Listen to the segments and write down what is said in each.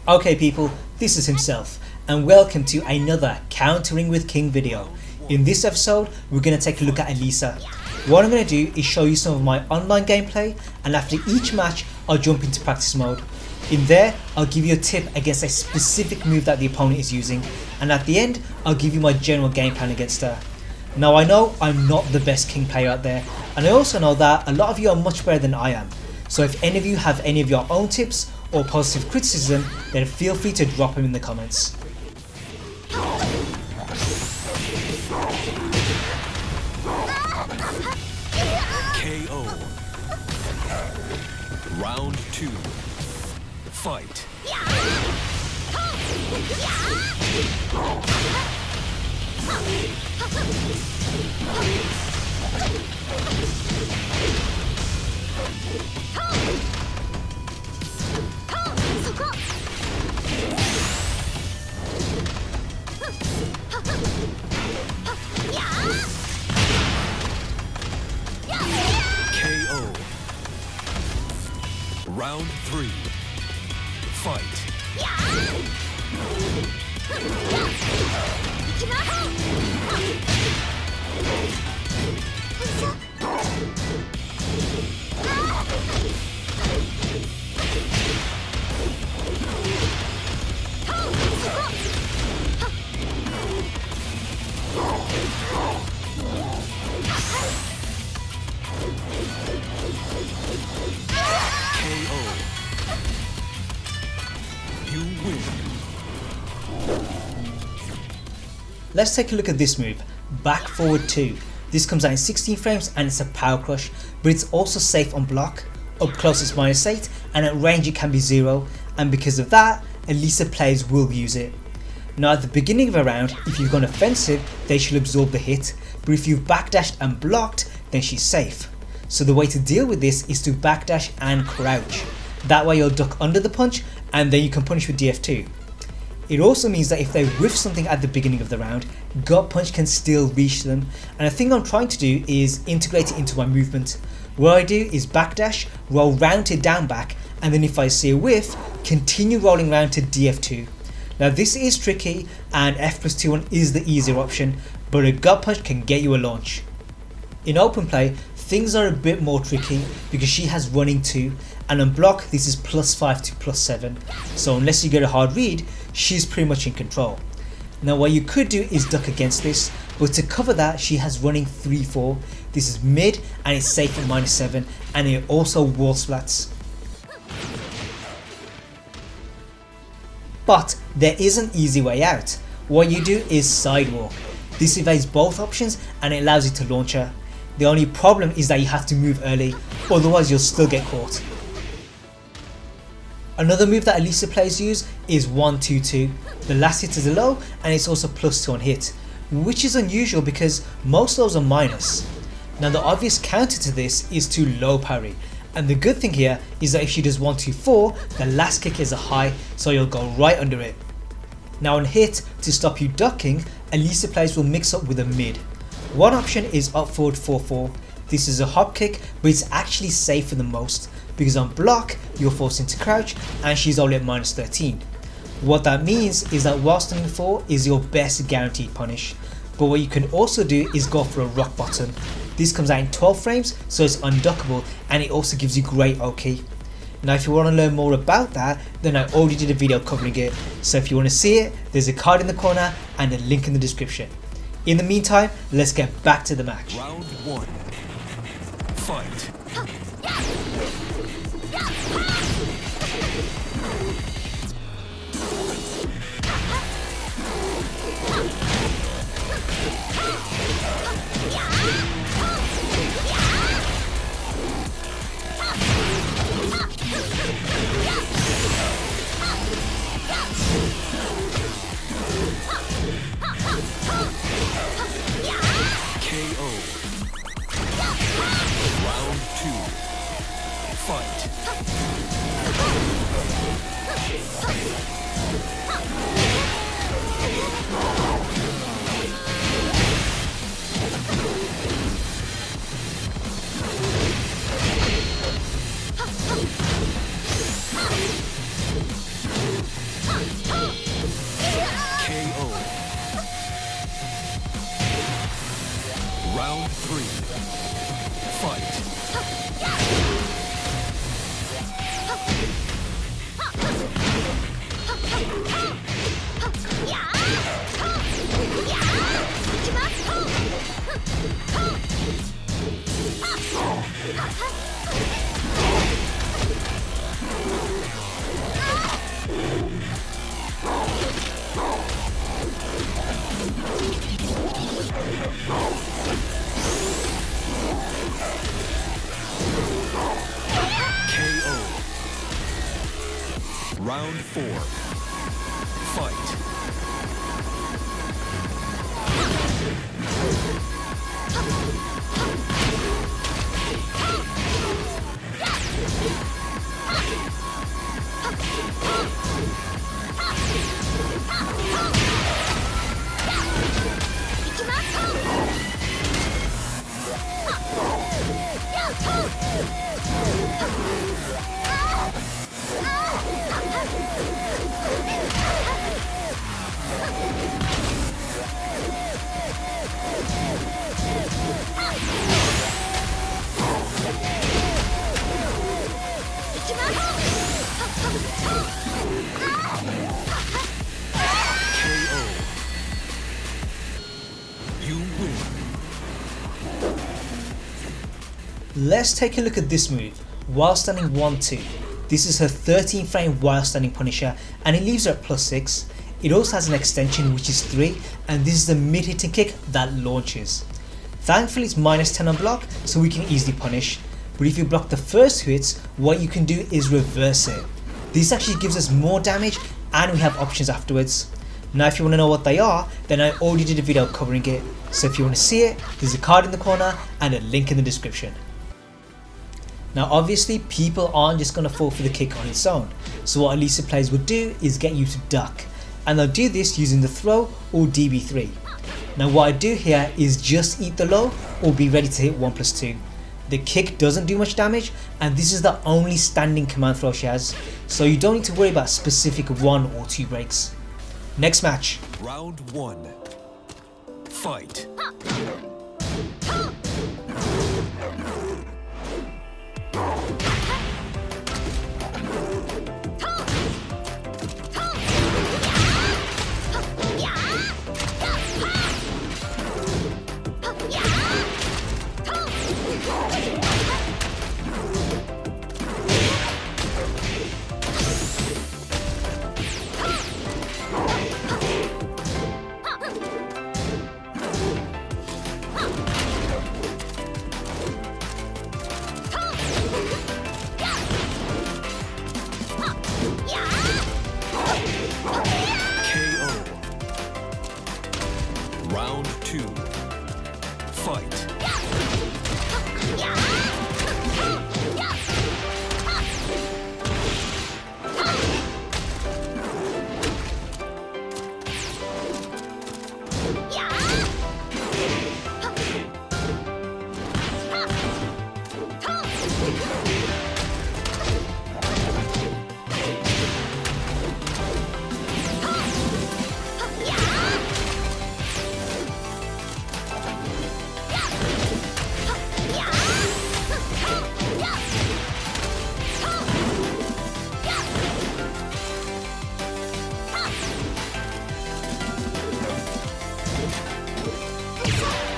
Okay people, this is himself and welcome to another Countering with King video. In this episode we're going to take a look at Alisa. What I'm going to do is show you some of my online gameplay, and after each match I'll jump into practice mode. In there I'll give you a tip against a specific move that the opponent is using, and at the end I'll give you my general game plan against her. Now I know I'm not the best King player out there, and I also know that a lot of you are much better than I am. So if any of you have any of your own tips or positive criticism, then feel free to drop them in the comments. KO. Round 2. Fight. KO. Round 3. Fight. Let's take a look at this move, back forward 2. This comes out in 16 frames and it's a power crush, but it's also safe on block. Up close it's -8 and at range it can be 0, and because of that Alisa players will use it. Now at the beginning of a round, if you've gone offensive they should absorb the hit, but if you've backdashed and blocked then she's safe. So the way to deal with this is to backdash and crouch. That way you'll duck under the punch and then you can punish with DF2. It also means that if they whiff something at the beginning of the round, gut punch can still reach them, and the thing I'm trying to do is integrate it into my movement. What I do is backdash, roll round to down back, and then if I see a whiff, continue rolling round to DF2. Now this is tricky and F+2 is the easier option, but a gut punch can get you a launch. In open play, things are a bit more tricky because she has running 2, and on block this is +5 to +7, so unless you get a hard read, she's pretty much in control. Now what you could do is duck against this, but to cover that she has running 3-4, this is mid and it's safe at -7, and it also wall splats. But there is an easy way out. What you do is sidewalk. This evades both options and it allows you to launch her. The only problem is that you have to move early, otherwise you'll still get caught. Another move that Alisa players use is 1-2-2. The last hit is a low and it's also +2 on hit, which is unusual because most lows are minus. Now the obvious counter to this is to low parry, and the good thing here is that if she does 1-2-4, the last kick is a high, so you'll go right under it. Now on hit, to stop you ducking, Alisa players will mix up with a mid. One option is up forward 4-4. This is a hop kick, but it's actually safer than most, because on block you're forced into crouch and she's only at -13. What that means is that while standing 4 is your best guaranteed punish, but what you can also do is go for a rock bottom. This comes out in 12 frames, so it's unduckable, and it also gives you great OK. Now if you want to learn more about that, then I already did a video covering it, so if you want to see it, there's a card in the corner and a link in the description. In the meantime, let's get back to the match. Round 1. Fight. KO. Round 2. 4. Fight. KO. You win. Let's take a look at this move, while standing 1-2. This is her 13 frame while standing Punisher and it leaves her at +6. It also has an extension which is 3 and this is the mid hitting kick that launches. Thankfully it's -10 on block so we can easily punish, but if you block the first hits, what you can do is reverse it. This actually gives us more damage and we have options afterwards. Now if you want to know what they are, then I already did a video covering it, so if you want to see it, there's a card in the corner and a link in the description. Now obviously people aren't just going to fall for the kick on its own, so what Alisa players will do is get you to duck, and they'll do this using the throw or DB3. Now what I do here is just eat the low or be ready to hit 1+2. The kick doesn't do much damage and this is the only standing command throw she has, so you don't need to worry about specific 1 or 2 breaks. Next match. Round 1. Fight. KO. Round 2. Fight.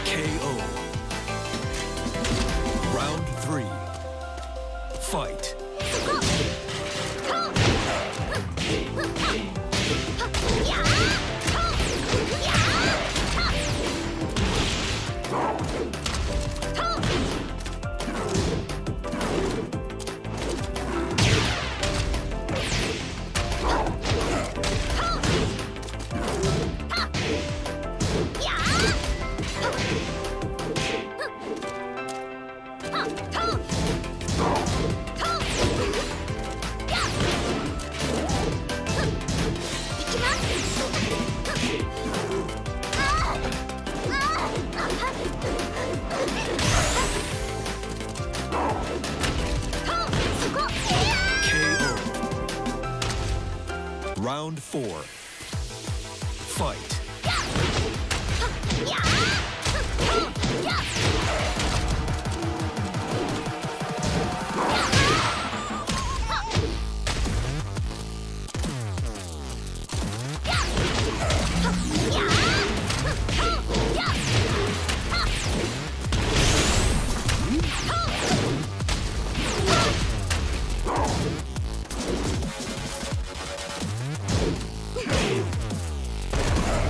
KO. Round 3. Fight. Round 4. Fight.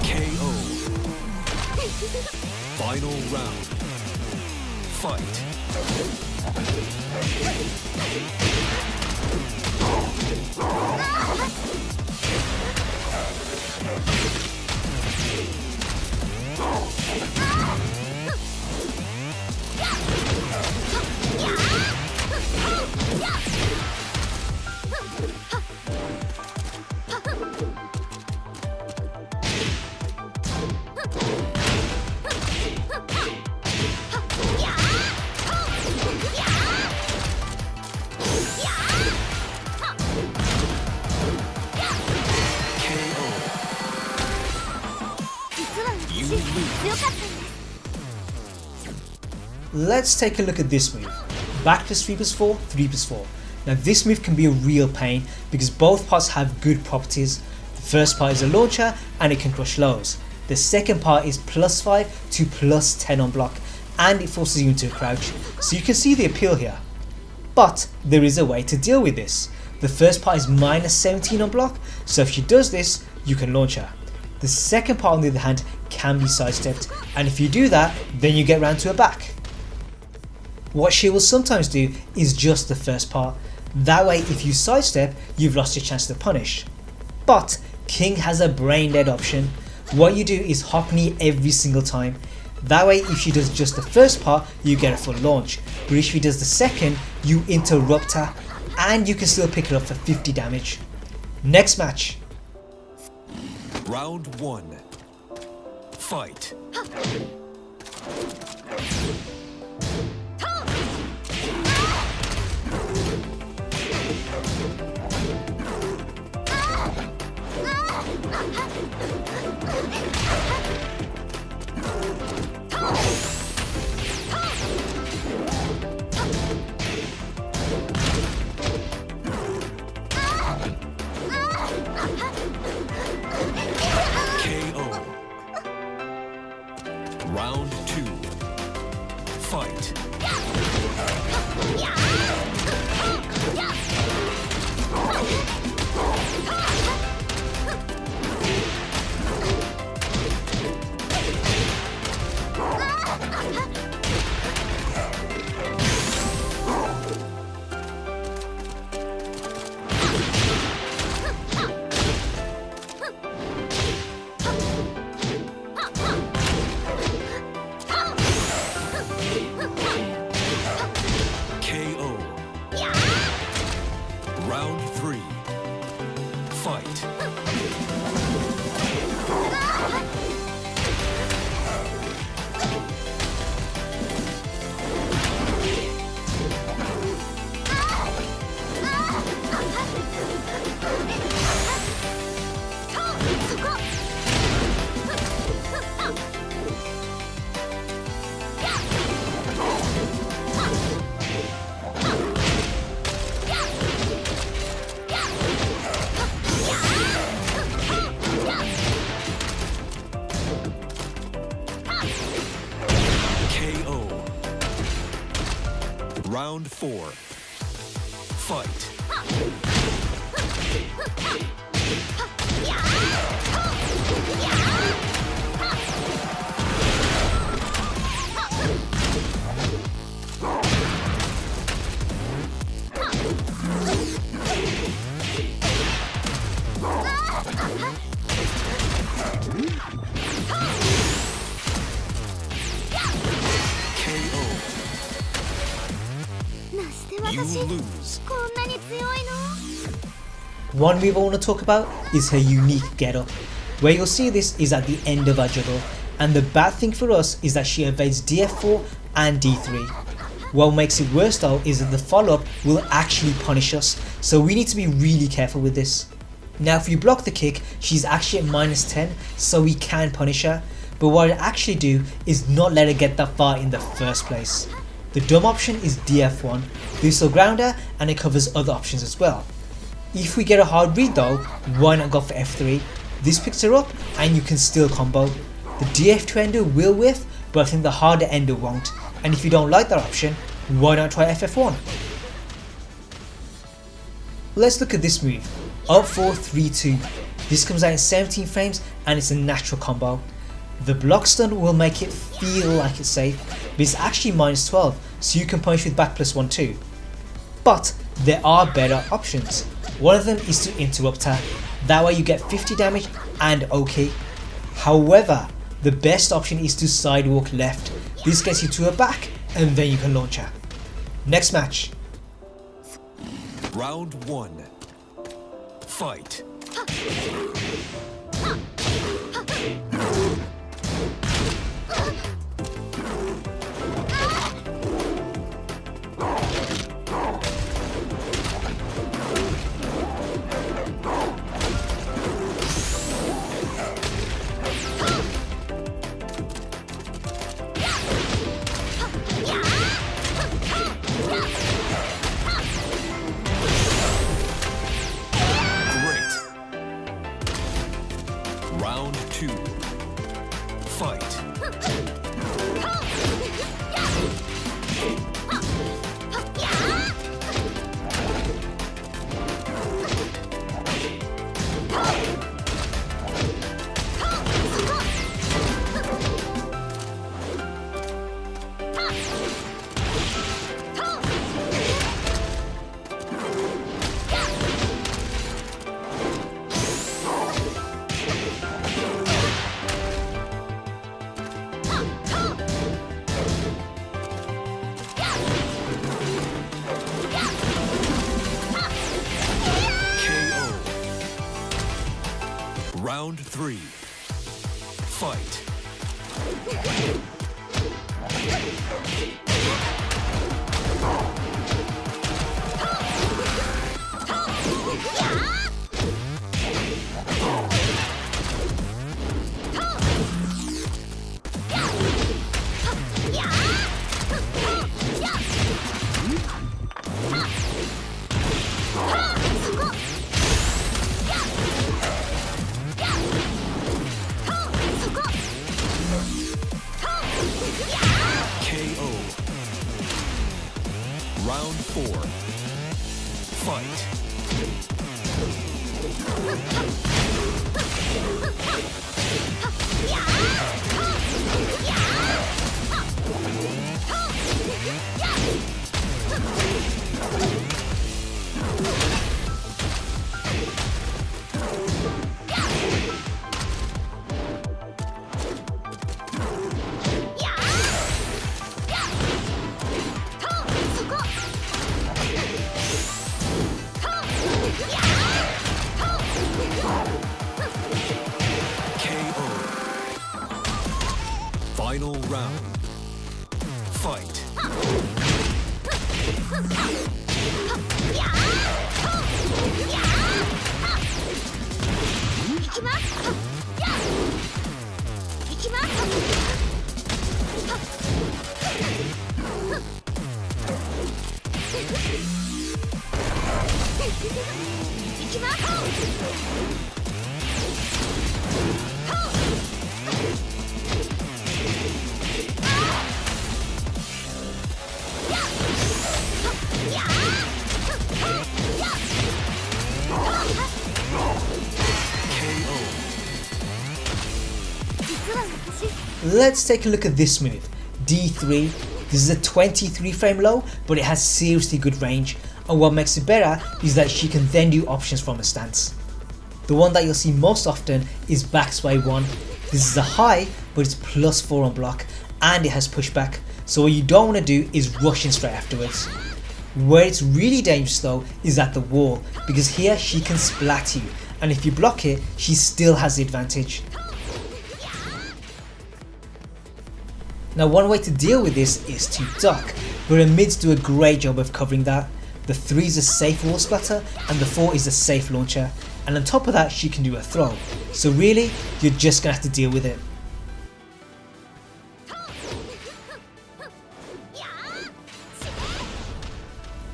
KO. Final round. Fight. Let's take a look at this move. Back plus 3 plus 4, 3 plus 4. Now this move can be a real pain because both parts have good properties. The first part is a launcher and it can crush lows. The second part is plus 5 to plus 10 on block and it forces you into a crouch, so you can see the appeal here. But there is a way to deal with this. The first part is minus 17 on block, so if she does this, you can launch her. The second part on the other hand can be sidestepped, and if you do that, then you get round to her back. What she will sometimes do is just the first part. That way if you sidestep, you've lost your chance to punish. But King has a brain dead option. What you do is hop knee every single time. That way if she does just the first part, you get a full launch. But if she does the second, you interrupt her and you can still pick it up for 50 damage. Next match. Round 1. Fight. Round 2. Fight. Round 3. Fight. Round 4. Fight. You lose. One move I want to talk about is her unique getup. Where you'll see this is at the end of her juggle, and the bad thing for us is that she evades DF4 and D3. What makes it worse though is that the follow up will actually punish us, so we need to be really careful with this. Now if you block the kick, she's actually at minus 10, so we can punish her, but what I actually do is not let her get that far in the first place. The dumb option is DF1, this will ground her and it covers other options as well. If we get a hard read though, why not go for F3? This picks her up and you can still combo. The DF2 ender will whiff, but I think the harder ender won't, and if you don't like that option, why not try FF1? Let's look at this move, up 4 3 2. This comes out in 17 frames and it's a natural combo. The block stun will make it feel like it's safe, but it's actually minus 12, so you can punish with back plus 1 too. But there are better options. One of them is to interrupt her, that way you get 50 damage and OK. However, the best option is to sidewalk left. This gets you to her back and then you can launch her. Next match. Round 1. Fight. Round 2. Fight. Round 3. Fight. KO. Round 4. Fight. KO. Final round. Fight. Let's take a look at this move, D3. This is a 23 frame low, but it has seriously good range, and what makes it better is that she can then do options from a stance. The one that you'll see most often is backsway 1. This is a high, but it's +4 on block, and it has pushback, so what you don't want to do is rush in straight afterwards. Where it's really dangerous though is at the wall, because here she can splat you, and if you block it, she still has the advantage. Now one way to deal with this is to duck, but her mids do a great job of covering that. The 3 is a safe wall splatter and the 4 is a safe launcher, and on top of that she can do a throw, so really you're just gonna have to deal with it.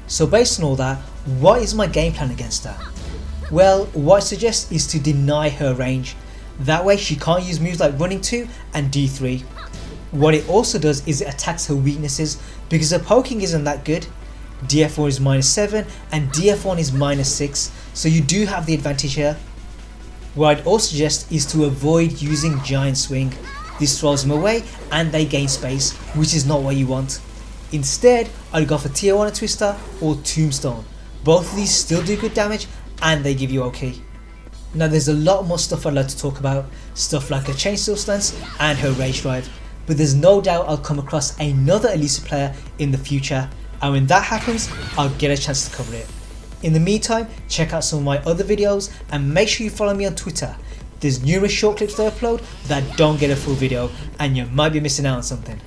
So based on all that, what is my game plan against her? Well, what I suggest is to deny her range. That way she can't use moves like running 2 and D3. What it also does is it attacks her weaknesses, because her poking isn't that good. DF4 is -7 and DF1 is -6, so you do have the advantage here. What I'd also suggest is to avoid using giant swing. This throws them away and they gain space, which is not what you want. Instead, I'd go for tier 1 twister or tombstone. Both of these still do good damage and they give you OK. Now there's a lot more stuff I'd like to talk about, stuff like her chainsaw stance and her rage drive, but there's no doubt I'll come across another Alisa player in the future, and when that happens I'll get a chance to cover it. In the meantime, check out some of my other videos and make sure you follow me on Twitter. There's numerous short clips that I upload that don't get a full video and you might be missing out on something.